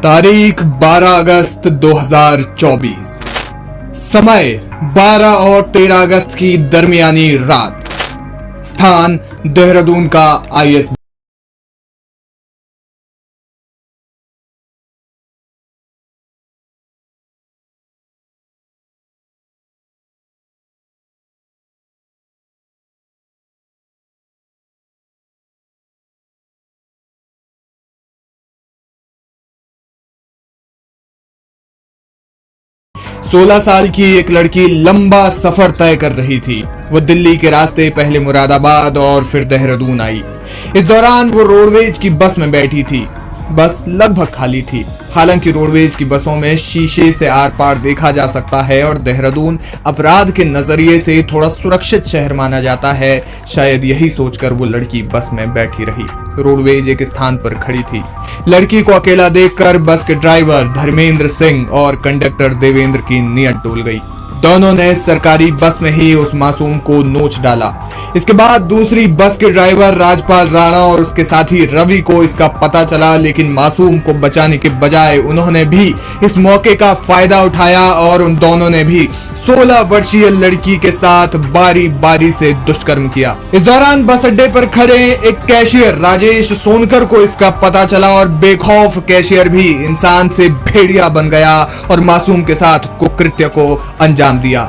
तारीख 12 अगस्त 2024, समय 12 और 13 अगस्त की दरमियानी रात, स्थान देहरादून का आईएस। सोलह साल की एक लड़की लंबा सफर तय कर रही थी। वो दिल्ली के रास्ते पहले मुरादाबाद और फिर देहरादून आई। इस दौरान वो रोडवेज की बस में बैठी थी। बस लगभग खाली थी। हालांकि रोडवेज की बसों में शीशे से आर पार देखा जा सकता है और देहरादून अपराध के नजरिए से थोड़ा सुरक्षित शहर माना जाता है। शायद यही सोचकर वो लड़की बस में बैठी रही। रोडवेज एक स्थान पर खड़ी थी। लड़की को अकेला देखकर बस के ड्राइवर धर्मेंद्र सिंह और कंडक्टर देवेंद्र की नीयत डोल गई। दोनों ने सरकारी बस में ही उस मासूम को नोच डाला। इसके बाद दूसरी बस के ड्राइवर राजपाल राणा और उसके साथी रवि को इसका पता चला, लेकिन मासूम को बचाने के बजाय उन्होंने भी इस मौके का फायदा उठाया और उन दोनों ने भी 16 वर्षीय लड़की के साथ बारी बारी से दुष्कर्म किया। इस दौरान बस अड्डे पर खड़े एक कैशियर राजेश सोनकर को इसका पता चला और बेखौफ कैशियर भी इंसान से भेड़िया बन गया और मासूम के साथ कुकृत्य को अंजाम दिया।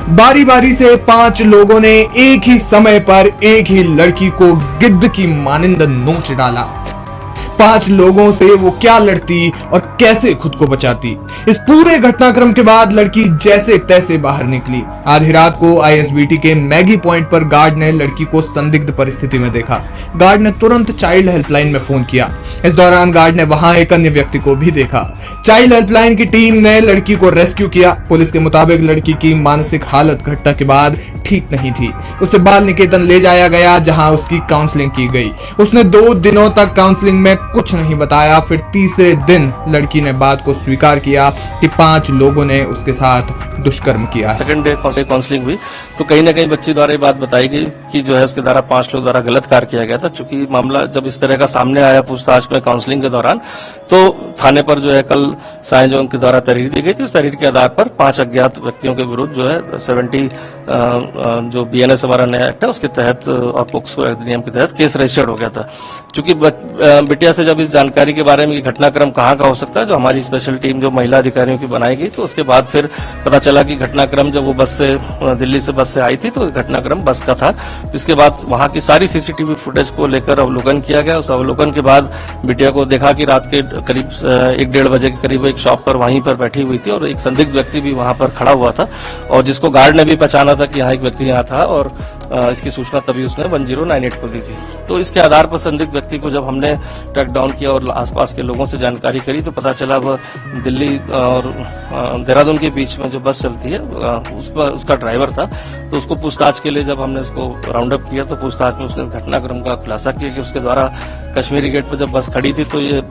बारी बारी से 5 लोगों ने एक ही समय पर एक ही लड़की को गिद्ध की मानिंद नोच डाला। 5 लोगों से वो क्या लड़ती और कैसे खुद को बचाती। इस पूरे घटनाक्रम के बाद लड़की जैसे तैसे बाहर निकली। आधी रात को आईएसबीटी के मैगी पॉइंट पर गार्ड ने लड़की को संदिग्ध परिस्थिति में देखा। गार्ड ने तुरंत चाइल्ड हेल्पलाइन में फोन किया। इस दौरान गार्ड ने वहां एक अन्य व्यक्ति को भी देखा। चाइल्ड हेल्पलाइन की टीम ने लड़की को रेस्क्यू किया। पुलिस के मुताबिक लड़की की मानसिक हालत घटना के बाद ठीक नहीं थी। उसे बाल निकेतन ले जाया गया, जहां उसकी काउंसलिंग की गई। उसने 2 दिनों तक काउंसलिंग में कुछ नहीं बताया। फिर तीसरे दिन लड़की ने बात को स्वीकार किया कि 5 लोगों ने उसके साथ दुष्कर्म किया है। सेकंड डे काउंसलिंग हुई तो कहीं ना कहीं बच्ची द्वारा ये बात बताई गई कि जो है उसके द्वारा 5 लोग द्वारा गलत कार्य किया गया था। चूंकि मामला जब इस तरह का सामने आया पूछताछ में काउंसलिंग के दौरान, तो थाने पर जो है कल साइंस जोन के द्वारा तहरीर दी गई थी। उस तहरीर के आधार पर 5 अज्ञात व्यक्तियों के विरुद्ध जो है 70 जो बीएनएस हमारा नया एक्ट है उसके तहत और पोक्सो अधिनियम के तहत केस रजिस्टर्ड हो गया था। क्योंकि बिटिया से जब इस जानकारी के बारे में घटनाक्रम कहाँ का हो सकता है, जो हमारी स्पेशल टीम जो महिला अधिकारियों की बनाई गई, तो उसके बाद फिर पता चला कि घटनाक्रम जब वो बस से दिल्ली से बस से आई थी तो घटनाक्रम बस का था। इसके बाद वहां की सारी सीसीटीवी फुटेज को लेकर अवलोकन किया गया। उस अवलोकन के बाद बिटिया को देखा कि रात के करीब 1-1:30 बजे के करीब एक शॉप पर वहीं पर बैठी हुई थी और एक संदिग्ध व्यक्ति भी वहां पर खड़ा हुआ था और जिसको गार्ड ने भी पहचाना था कि यहाँ एक व्यक्ति यहाँ था और इसकी सूचना तभी उसने 1098 को दी थी। तो इसके आधार पर संदिग्ध व्यक्ति को जब हमने ट्रैक डाउन किया और आसपास के लोगों से जानकारी करी तो पता चला वह दिल्ली और देहरादून के बीच में जो बस चलती है उसका ड्राइवर था। तो उसको पूछताछ के लिए जब हमने उसको राउंड अप किया तो पूछताछ में उसने घटनाक्रम का खुलासा किया कि उसके द्वारा कश्मीरी गेट पर जब बस खड़ी थी तो ये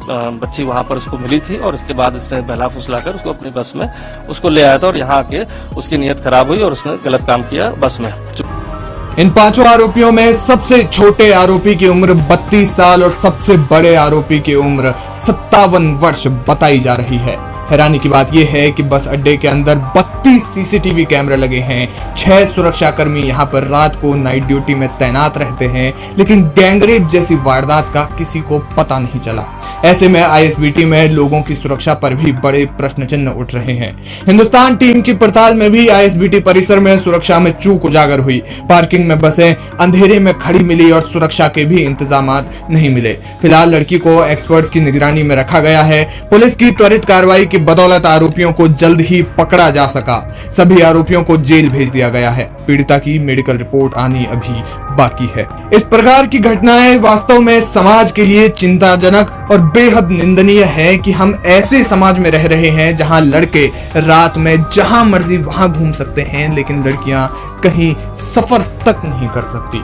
बच्ची वहां पर उसको मिली थी और इसके बाद इसने बहला फुसलाकर उसको अपनी बस में उसको ले आया था और यहाँ आके उसकी नीयत खराब हुई और उसने गलत काम किया बस में। इन 5 आरोपियों में सबसे छोटे आरोपी की उम्र 32 साल और सबसे बड़े आरोपी की उम्र 57 वर्ष बताई जा रही है। हैरानी की बात यह है कि बस अड्डे के अंदर 32 सीसीटीवी कैमरे लगे हैं। 6 सुरक्षाकर्मी यहाँ पर रात को नाइट ड्यूटी में तैनात रहते हैं, लेकिन गैंगरेप जैसी वारदात का किसी को पता नहीं चला। ऐसे में आईएसबीटी में लोगों की सुरक्षा पर भी बड़े प्रश्न चिन्ह उठ रहे हैं। हिंदुस्तान टीम की पड़ताल में भी आईएसबीटी परिसर में सुरक्षा में चूक उजागर हुई। पार्किंग में बसें अंधेरे में खड़ी मिली और सुरक्षा के भी इंतजाम नहीं मिले। फिलहाल लड़की को एक्सपर्ट्स की निगरानी में रखा गया है। पुलिस की त्वरित कार्रवाई की बदौलत आरोपियों को जल्द ही पकड़ा जा सका। सभी आरोपियों को जेल भेज दिया गया है। पीड़िता की मेडिकल रिपोर्ट आनी अभी बाकी है। इस प्रकार की घटनाएं वास्तव में समाज के लिए चिंताजनक और बेहद निंदनीय है कि हम ऐसे समाज में रह रहे हैं जहां लड़के रात में जहां मर्जी वहां घूम सकते हैं, लेकिन लड़कियां कहीं सफर तक नहीं कर सकती।